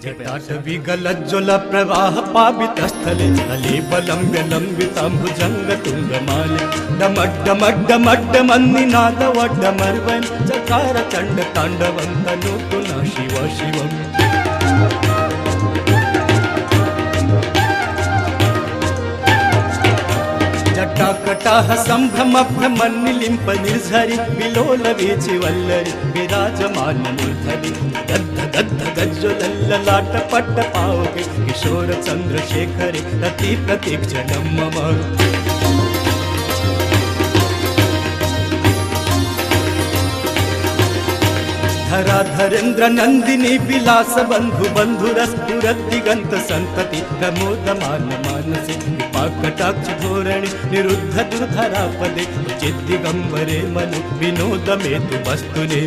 जटाटवी गलज्ज्वल प्रवाह पावितस्थले तलेबलम्ब्य लम्बिताम्बुजङ्गतुङ्गमाले डमड्डमड्डमड्डमन्निनादवड्डमर्वन् चकार चण्ड ताण्डवं तनोतु न शिव शिवम्। जटाकटाह सम्भ्रमभ्रमन्निलिम्प निर्झरि विलोल वीचि वल्लरि विराजमान मूर्धनि गद्ध गद्ध गज्ज्वलल्ललाट पट्ट पावके किशोर चन्द्रशेखरे रति प्रतीक्षणं मम। धराधरेन्द्र नन्दिनी विलास बन्धु बन्धुरस्फुरद्दिगन्त सन्तति प्रमोदमान मानसे कृपाकटाक्ष धोरणे निरुद्ध दुर्धरापदे चिद्दिगम्बरे मनु विनोदमेतु वस्तुने।